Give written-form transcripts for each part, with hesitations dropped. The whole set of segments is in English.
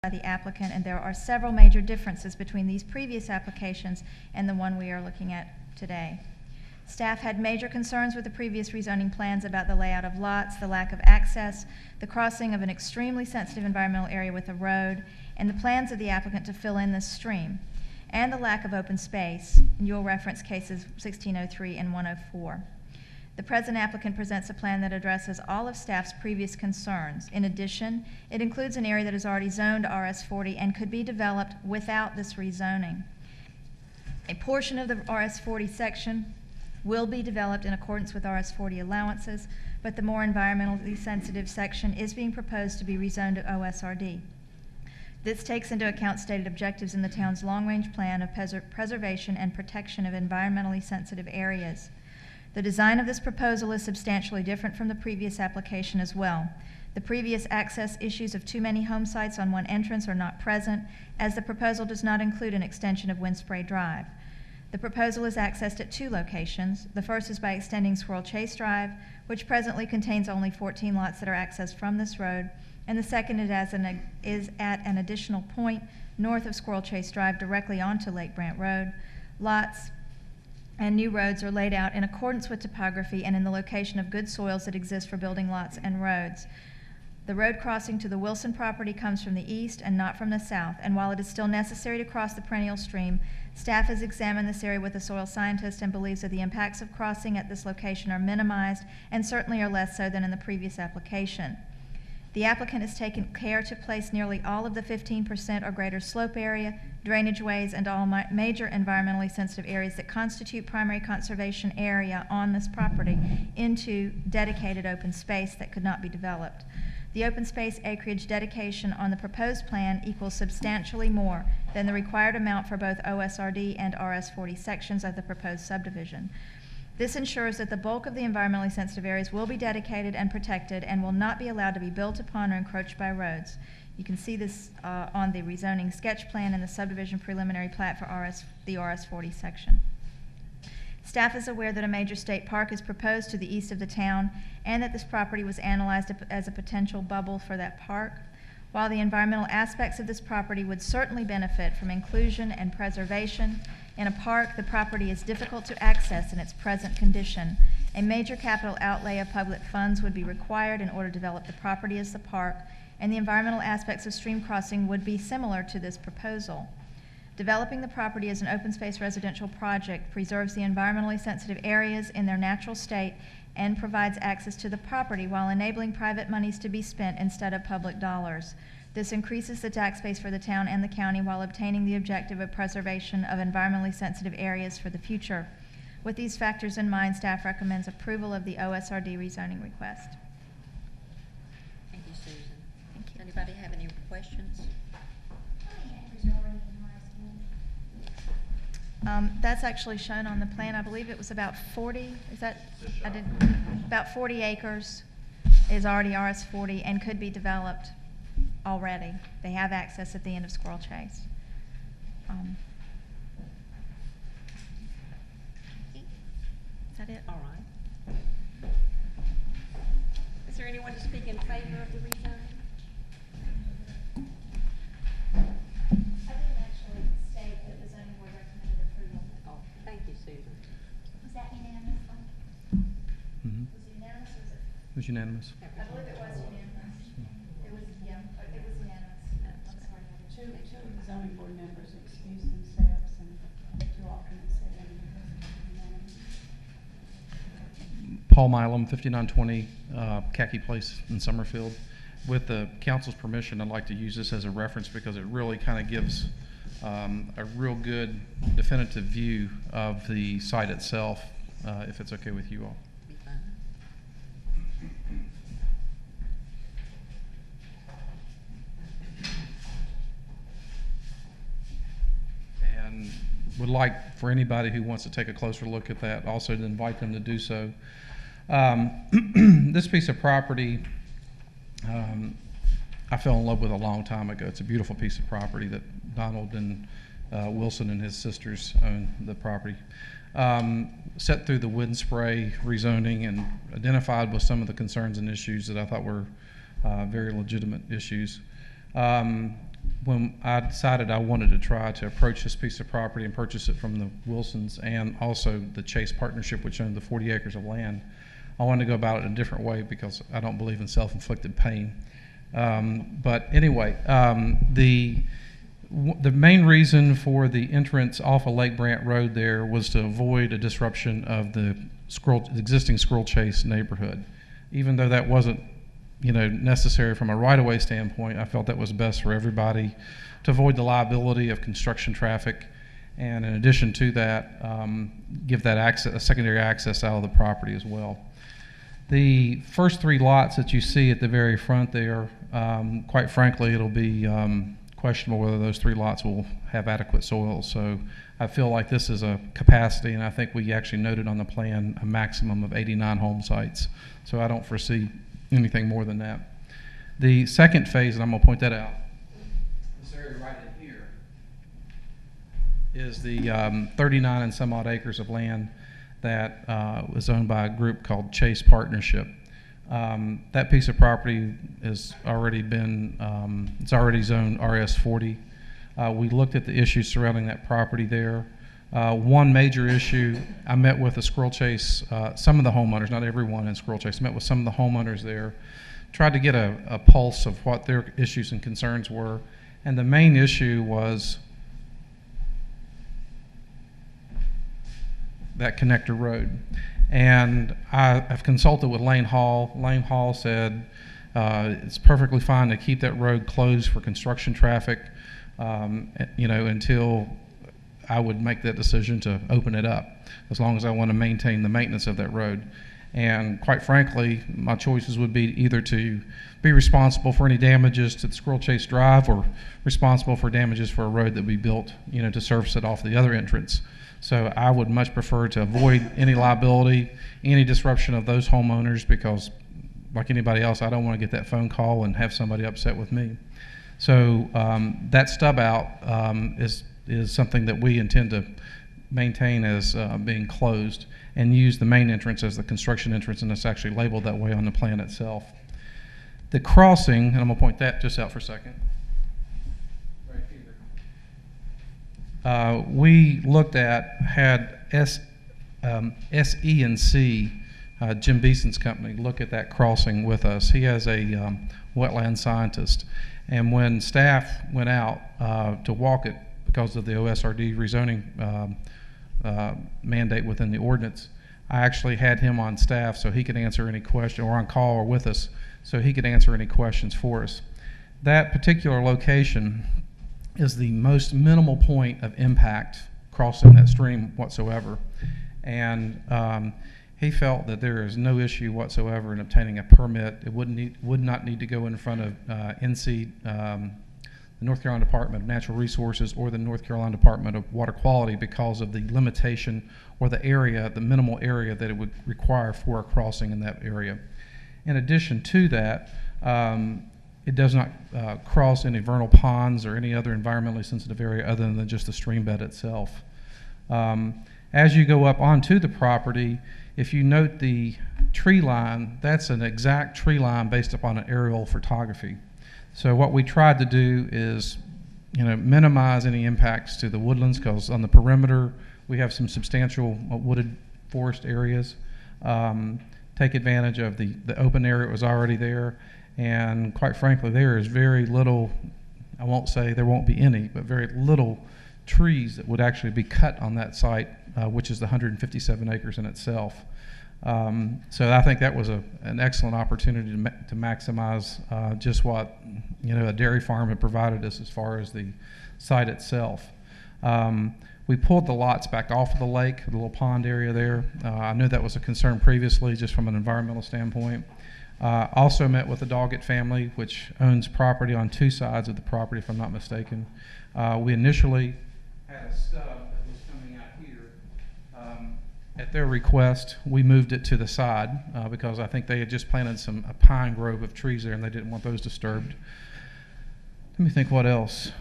by the applicant, and there are several major differences between these previous applications and the one we are looking at today. Staff had major concerns with the previous rezoning plans about the layout of lots, the lack of access, the crossing of an extremely sensitive environmental area with a road, and the plans of the applicant to fill in this stream, and the lack of open space. You'll reference cases 1603 and 104. The present applicant presents a plan that addresses all of staff's previous concerns. In addition, it includes an area that is already zoned RS40 and could be developed without this rezoning. A portion of the RS40 section will be developed in accordance with RS40 allowances, but the more environmentally sensitive section is being proposed to be rezoned to OSRD. This takes into account stated objectives in the town's long-range plan of preservation and protection of environmentally sensitive areas. The design of this proposal is substantially different from the previous application as well. The previous access issues of too many home sites on one entrance are not present, as the proposal does not include an extension of Windspray Drive. The proposal is accessed at two locations. The first is by extending Squirrel Chase Drive, which presently contains only 14 lots that are accessed from this road, and the second is at an additional point north of Squirrel Chase Drive directly onto Lake Brant Road. Lots and new roads are laid out in accordance with topography and in the location of good soils that exist for building lots and roads. The road crossing to the Wilson property comes from the east and not from the south, and while it is still necessary to cross the perennial stream, staff has examined this area with a soil scientist and believes that the impacts of crossing at this location are minimized and certainly are less so than in the previous application. The applicant has taken care to place nearly all of the 15% or greater slope area, drainage ways, and all major environmentally sensitive areas that constitute primary conservation area on this property into dedicated open space that could not be developed. The open space acreage dedication on the proposed plan equals substantially more than the required amount for both OSRD and RS40 sections of the proposed subdivision. This ensures that the bulk of the environmentally sensitive areas will be dedicated and protected and will not be allowed to be built upon or encroached by roads. You can see this on the rezoning sketch plan and the subdivision preliminary plat for the RS40 section. Staff is aware that a major state park is proposed to the east of the town and that this property was analyzed as a potential bubble for that park. While the environmental aspects of this property would certainly benefit from inclusion and preservation, in a park, the property is difficult to access in its present condition. A major capital outlay of public funds would be required in order to develop the property as the park, and the environmental aspects of stream crossing would be similar to this proposal. Developing the property as an open space residential project preserves the environmentally sensitive areas in their natural state and provides access to the property while enabling private monies to be spent instead of public dollars. This increases the tax base for the town and the county while obtaining the objective of preservation of environmentally sensitive areas for the future. With these factors in mind, staff recommends approval of the OSRD rezoning request. Thank you, Susan. Thank you. Does anybody have any questions? That's actually shown on the plan. I believe it was about 40. Is that? About 40 acres is already RS40 and could be developed already. They have access at the end of Squirrel Chase. Is that it? All right. Is there anyone to speak in favor of the rezoning? I didn't actually state that the zoning board recommended approval. Oh, thank you, Susan. Was that unanimous? Mm-hmm. Was it unanimous or was it? It was unanimous. I believe it was unanimous. It was, yeah, it was unanimous. I'm sorry. Two of the zoning board members excused themselves and two alternates said unanimous. Paul Milam, 5920 Khaki Place in Summerfield. With the council's permission, I'd like to use this as a reference because it really kind of gives a real good definitive view of the site itself, if it's okay with you all. Be fine. And would like for anybody who wants to take a closer look at that also to invite them to do so. This piece of property I fell in love with a long time ago. It's a beautiful piece of property that Donald and Wilson and his sisters own the property. Set through the wind spray rezoning and identified with some of the concerns and issues that I thought were very legitimate issues. when I decided I wanted to try to approach this piece of property and purchase it from the Wilsons and also the Chase Partnership, which owned the 40 acres of land, I wanted to go about it in a different way because I don't believe in self-inflicted pain. But anyway, the main reason for the entrance off of Lake Brant Road there was to avoid a disruption of the existing squirrel chase neighborhood. Even though that wasn't, necessary from a right-of-way standpoint, I felt that was best for everybody to avoid the liability of construction traffic, and in addition to that, give that access, a secondary access out of the property as well. The first 3 lots that you see at the very front there, quite frankly, it'll be questionable whether those 3 lots will have adequate soil. So I feel like this is a capacity, and I think we actually noted on the plan a maximum of 89 home sites. So I don't foresee anything more than that. The second phase, and I'm going to point that out, this area right in here is the 39 and some odd acres of land that was owned by a group called Chase Partnership. That piece of property has already been, it's already zoned RS40. We looked at the issues surrounding that property there. One major issue, I met with the Squirrel Chase, some of the homeowners, not everyone in Squirrel Chase, met with some of the homeowners there, tried to get a pulse of what their issues and concerns were. And the main issue was that connector road. And I've consulted with Lane Hall. Lane Hall said it's perfectly fine to keep that road closed for construction traffic, until I would make that decision to open it up, as long as I want to maintain the maintenance of that road. And quite frankly, my choices would be either to be responsible for any damages to the Squirrel Chase Drive or responsible for damages for a road that we built, to service it off the other entrance. So I would much prefer to avoid any liability, any disruption of those homeowners, because like anybody else, I don't want to get that phone call and have somebody upset with me. So that stub out is something that we intend to maintain as being closed and use the main entrance as the construction entrance, and it's actually labeled that way on the plan itself. The crossing, and I'm going to point that just out for a second. Right here. We looked at, had SE&C, Jim Beeson's company, look at that crossing with us. He has a wetland scientist, and when staff went out to walk it, because of the OSRD rezoning mandate within the ordinance, I actually had him on staff so he could answer any question, or on call or with us, so he could answer any questions for us. That particular location is the most minimal point of impact crossing that stream whatsoever. And he felt that there is no issue whatsoever in obtaining a permit. It would not need to go in front of NC, the North Carolina Department of Natural Resources, or the North Carolina Department of Water Quality, because of the limitation or the area, the minimal area that it would require for a crossing in that area. In addition to that, it does not cross any vernal ponds or any other environmentally sensitive area other than just the stream bed itself. As you go up onto the property, if you note the tree line, that's an exact tree line based upon an aerial photography. So what we tried to do is, minimize any impacts to the woodlands, because on the perimeter we have some substantial wooded forest areas. Take advantage of the open area that was already there, and quite frankly, there is very little, I won't say there won't be any, but very little trees that would actually be cut on that site, which is the 157 acres in itself. So I think that was an excellent opportunity to maximize just what a dairy farm had provided us as far as the site itself. We pulled the lots back off of the lake, the little pond area there. I knew that was a concern previously, just from an environmental standpoint. Also met with the Doggett family, which owns property on 2 sides of the property, if I'm not mistaken. We initially had a stub that was coming out here. At their request, we moved it to the side because I think they had just planted a pine grove of trees there, and they didn't want those disturbed. Let me think what else.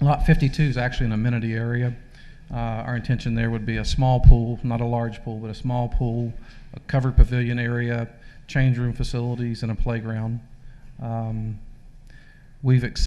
Lot 52 is actually an amenity area. Our intention there would be a small pool, not a large pool, but a small pool, a covered pavilion area, change room facilities, and a playground. we've